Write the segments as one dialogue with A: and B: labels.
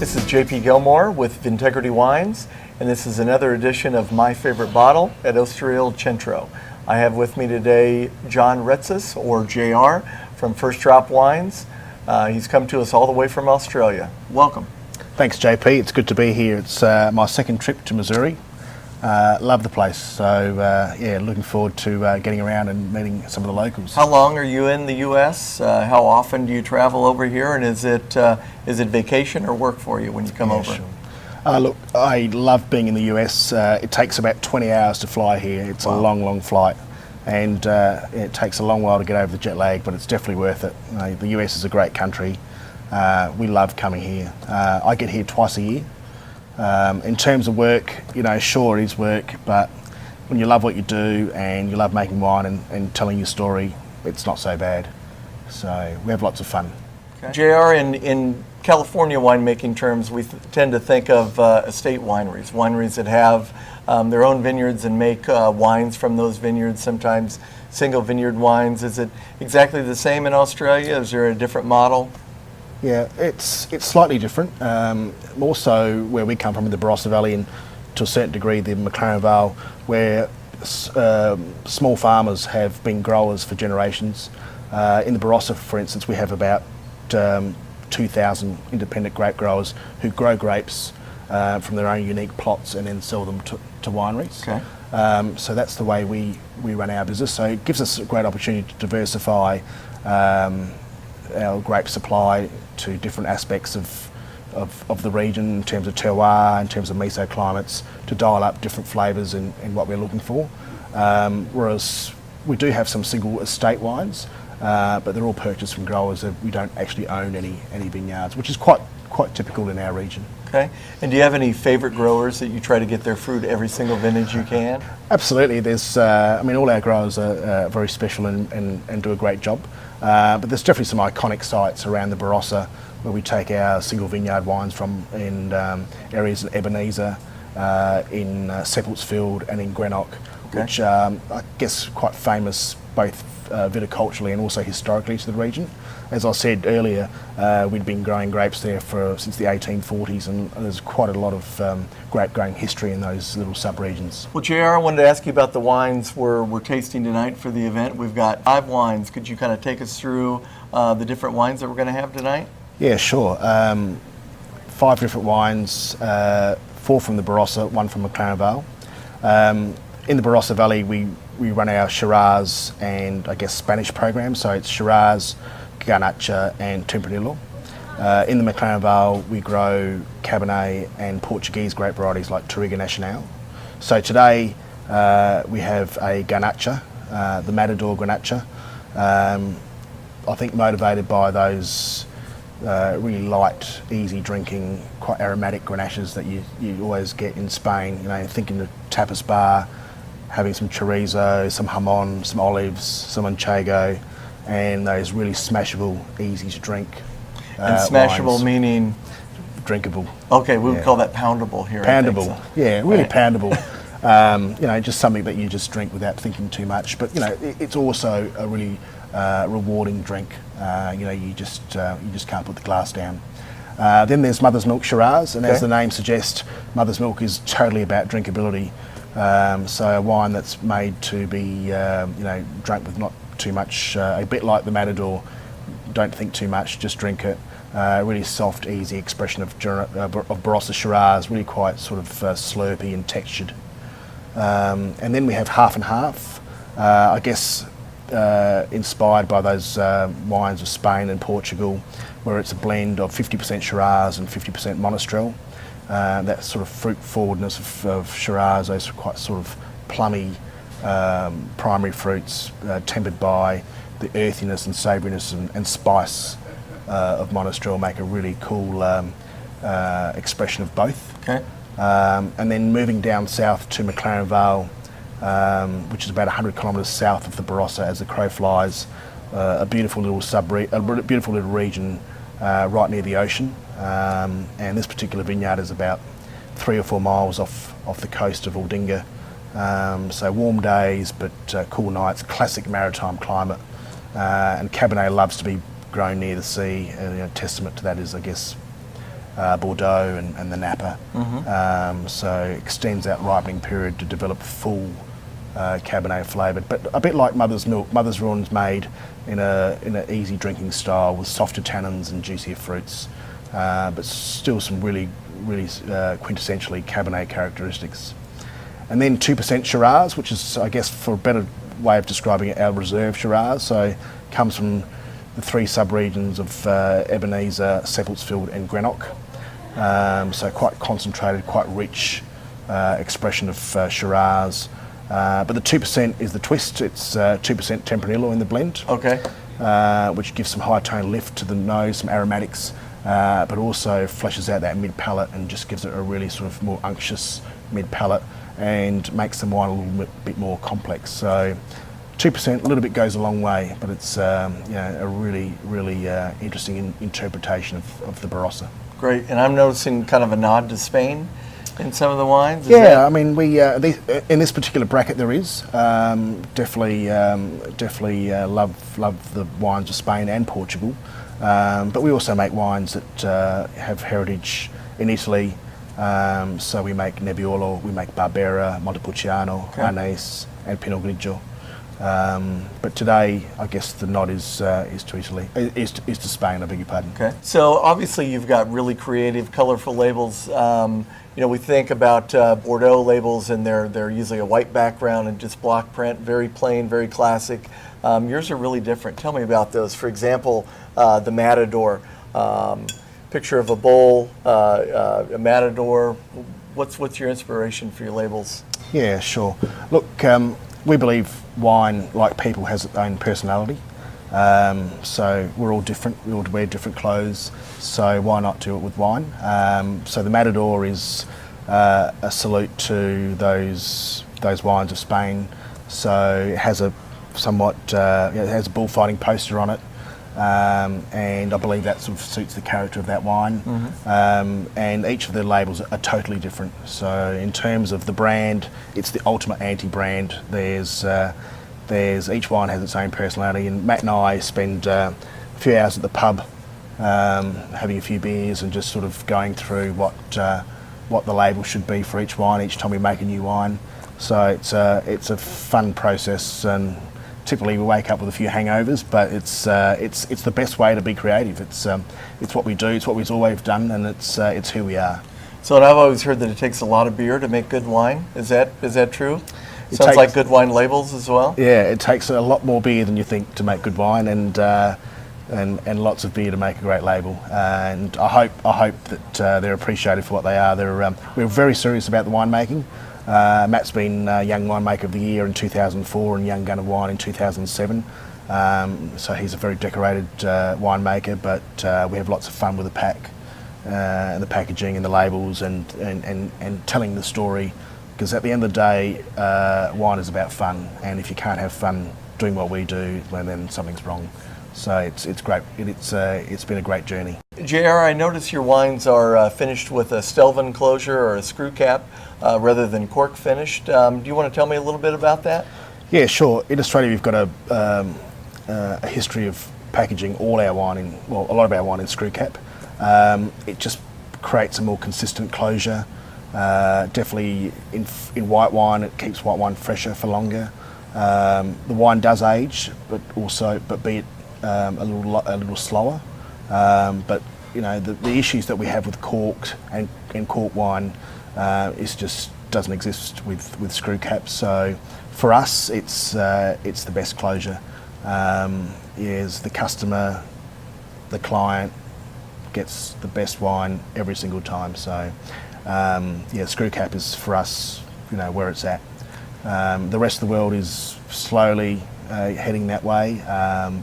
A: This is JP Gilmore with Vintegrity Wines, and this is another edition of My Favorite Bottle at Osterriel Centro. I have with me today John Retzis, or JR, from First Drop Wines. He's come to us all the way from Australia. Welcome.
B: Thanks, JP. It's good to be here. It's my second trip to Missouri. Love the place. So, looking forward to getting around and meeting some of the locals.
A: How long are you in the U.S.? How often do you travel over here? And is it vacation or work for you when you come over?
B: Sure. Look, I love being in the US. It takes about 20 hours to fly here. It's
A: Wow.
B: a long, long flight. And it takes a long while to get over the jet lag, but it's definitely worth it. The US is a great country. We love coming here. I get here twice a year. In terms of work, sure it is work, but when you love what you do and you love making wine and telling your story, it's not so bad. So we have lots of fun.
A: Okay. JR, in California winemaking terms, we tend to think of estate wineries that have their own vineyards and make wines from those vineyards, sometimes single vineyard wines. Is it exactly the same in Australia? Is there a different model?
B: Yeah, it's slightly different. More so where we come from in the Barossa Valley and to a certain degree the McLaren Vale, where small farmers have been growers for generations. In the Barossa, for instance, we have about 2,000 independent grape growers who grow grapes from their own unique plots and then sell them to wineries.
A: Okay.
B: So that's the way we run our business. So it gives us a great opportunity to diversify our grape supply to different aspects of the region in terms of terroir, in terms of mesoclimates, to dial up different flavours in what we're looking for. Whereas we do have some single estate wines, but they're all purchased from growers. We don't actually own any vineyards, which is quite typical in our region.
A: Okay. And do you have any favorite growers that you try to get their fruit every single vintage you can?
B: Absolutely. There's, all our growers are very special and do a great job. But there's definitely some iconic sites around the Barossa where we take our single vineyard wines from in areas in Ebenezer, in Seppeltsfield and in Greenock,
A: Okay.
B: which I guess quite famous both viticulturally and also historically to the region. As I said earlier, we'd been growing grapes there since the 1840s, and there's quite a lot of grape growing history in those little sub-regions.
A: Well, JR, I wanted to ask you about the wines we're tasting tonight for the event. We've got 5 wines. Could you kind of take us through the different wines that we're going to have tonight?
B: Yeah, sure. 5 different wines, 4 from the Barossa, 1 from McLaren Vale. In the Barossa Valley, we run our Shiraz and I guess Spanish program, so it's Shiraz, Garnacha and Tempranillo. In the McLaren Vale, we grow Cabernet and Portuguese grape varieties like Touriga Nacional. So today we have a Garnacha, the Matador Garnacha. I think motivated by those really light, easy drinking, quite aromatic Grenaches that you always get in Spain. Thinking of tapas bar, having some chorizo, some jamon, some olives, some manchego, and those really smashable, easy to drink
A: And smashable
B: wines.
A: Meaning?
B: Drinkable.
A: Okay, we would call that poundable here.
B: Poundable,
A: I think so.
B: yeah, really
A: Right.
B: poundable. Just something that you just drink without thinking too much. But it's also a really rewarding drink. You just can't put the glass down. Then there's Mother's Milk Shiraz, and
A: Okay.
B: as the name suggests, Mother's Milk is totally about drinkability. So a wine that's made to be drunk with not too much, a bit like the Matador. Don't think too much, just drink it. Really soft, easy expression of Barossa Shiraz, really quite sort of slurpy and textured. And then we have half and half, I guess inspired by those wines of Spain and Portugal, where it's a blend of 50% Shiraz and 50% Monastrell. That sort of fruit forwardness of Shiraz, those quite sort of plummy primary fruits, tempered by the earthiness and savouriness and spice of Monastrell, make a really cool expression of both.
A: Okay.
B: And then moving down south to McLaren Vale, which is about 100 kilometres south of the Barossa as the crow flies, a beautiful little region right near the ocean. And this particular vineyard is about 3 or 4 miles off the coast of Aldinga. So warm days, but cool nights, classic maritime climate. And Cabernet loves to be grown near the sea, and a testament to that is, I guess, Bordeaux and the Napa. So it extends that ripening period to develop full Cabernet flavoured, but a bit like Mother's Milk. Mother's Ruin's made in an easy drinking style with softer tannins and juicier fruits, but still some really quintessentially Cabernet characteristics. And then 2% Shiraz, which is, I guess, for a better way of describing it, our reserve Shiraz. So comes from the three sub-regions of Ebenezer, Seppeltsfield and Greenock. So quite concentrated, quite rich expression of Shiraz. But the 2% is the twist. It's 2% Tempranillo in the blend.
A: Okay.
B: Which gives some high tone lift to the nose, some aromatics, but also fleshes out that mid palate and just gives it a really sort of more unctuous mid palate and makes the wine a little bit more complex. So 2%, a little bit goes a long way, but it's a really interesting interpretation of the Barossa.
A: Great. And I'm noticing kind of a nod to Spain in some of the wines. Is
B: Yeah,
A: that-
B: I mean, we in this particular bracket there is definitely love the wines of Spain and Portugal, but we also make wines that have heritage in Italy. So we make Nebbiolo, we make Barbera, Montepulciano, Arnese, and Pinot Grigio. But today, I guess the nod is to Italy, is to Spain. I beg your pardon.
A: Okay. So obviously you've got really creative, colorful labels. We think about Bordeaux labels, and they're usually a white background and just block print, very plain, very classic. Yours are really different. Tell me about those. For example, the Matador, picture of a bull, a Matador. What's your inspiration for your labels?
B: Yeah, sure. Look, we believe wine, like people, has its own personality. So we're all different. We all wear different clothes. So why not do it with wine? So the Matador is a salute to those wines of Spain. So it has a somewhat it has a bullfighting poster on it. And I believe that sort of suits the character of that wine. And each of the labels are totally different. So in terms of the brand, it's the ultimate anti-brand. There's each wine has its own personality, and Matt and I spend a few hours at the pub having a few beers and just sort of going through what the label should be for each wine each time we make a new wine. So it's a fun process, and typically we wake up with a few hangovers, but it's the best way to be creative. It's what we do, it's what we've always done, and it's who we are.
A: So, and I've always heard that it takes a lot of beer to make good wine. Is that true?
B: It
A: Sounds
B: takes-
A: like good wine labels as well.
B: Yeah, it takes a lot more beer than you think to make good wine, and lots of beer to make a great label. And I hope that they're appreciated for what they are. We're very serious about the winemaking. Matt's been Young Winemaker of the Year in 2004 and Young Gun of Wine in 2007. So he's a very decorated winemaker, but we have lots of fun with the pack and the packaging and the labels and telling the story. Because at the end of the day, wine is about fun, and if you can't have fun doing what we do, well, then something's wrong. So it's great. It's been a great journey.
A: JR, I notice your wines are finished with a Stelvin closure or a screw cap rather than cork finished. Do you want to tell me a little bit about that?
B: Yeah, sure. In Australia, we've got a history of packaging a lot of our wine in screw cap. It just creates a more consistent closure. Definitely in white wine, it keeps white wine fresher for longer. The wine does age, but be it a little slower. But the issues that we have with corked and cork wine is just doesn't exist with screw caps. So for us, it's the best closure. Is the customer, the client gets the best wine every single time. So screw cap is for us, where it's at. The rest of the world is slowly heading that way,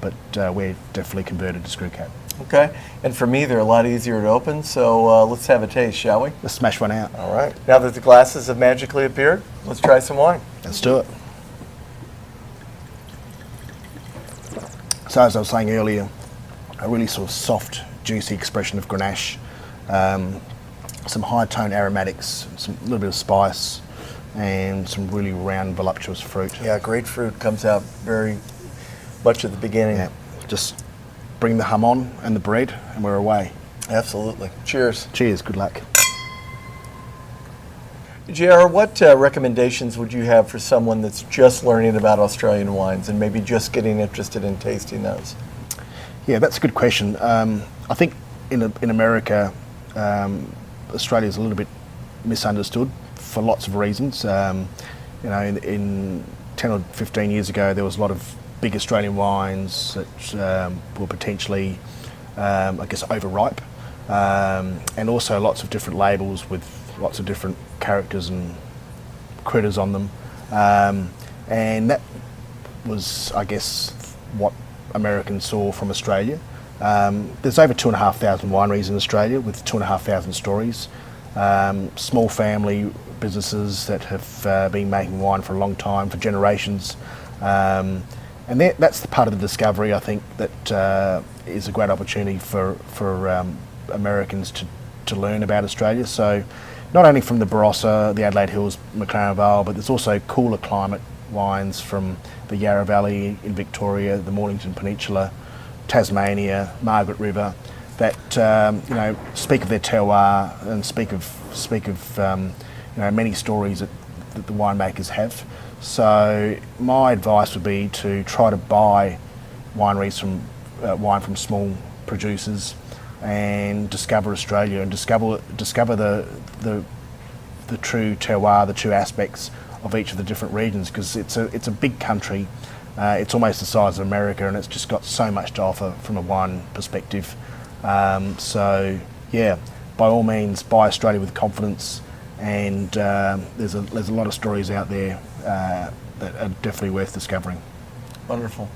B: but we're definitely converted to screw cap.
A: Okay. And for me, they're a lot easier to open, so let's have a taste, shall we?
B: Let's smash one out.
A: All right. Now that the glasses have magically appeared, let's try some wine.
B: Let's do it. So as I was saying earlier, a really sort of soft, juicy expression of Grenache, some high tone aromatics, a little bit of spice, and some really round, voluptuous fruit.
A: Yeah, grapefruit comes out very much at the beginning.
B: Yeah, just bring the hum on and the bread, and we're away.
A: Absolutely. Cheers.
B: Cheers, good luck.
A: JR, what recommendations would you have for someone that's just learning about Australian wines and maybe just getting interested in tasting those?
B: Yeah, that's a good question. I think in America, Australia's a little bit misunderstood for lots of reasons. In 10 or 15 years ago, there was a lot of big Australian wines that were potentially, overripe, and also lots of different labels with lots of different characters and critters on them, and that was, I guess, what Americans saw from Australia. There's over 2,500 wineries in Australia with 2,500 stories. Small family businesses that have been making wine for a long time, for generations. And that's the part of the discovery, I think, that is a great opportunity for Americans to learn about Australia. So not only from the Barossa, the Adelaide Hills, McLaren Vale, but there's also cooler climate wines from the Yarra Valley in Victoria, the Mornington Peninsula, Tasmania, Margaret River, that speak of their terroir and speak of many stories that the winemakers have. So my advice would be to try to buy wineries wine from small producers and discover Australia and discover the true terroir, the true aspects of each of the different regions, because it's a big country. It's almost the size of America, and it's just got so much to offer from a wine perspective. So yeah, by all means, buy Australia with confidence. And there's a lot of stories out there that are definitely worth discovering.
A: Wonderful.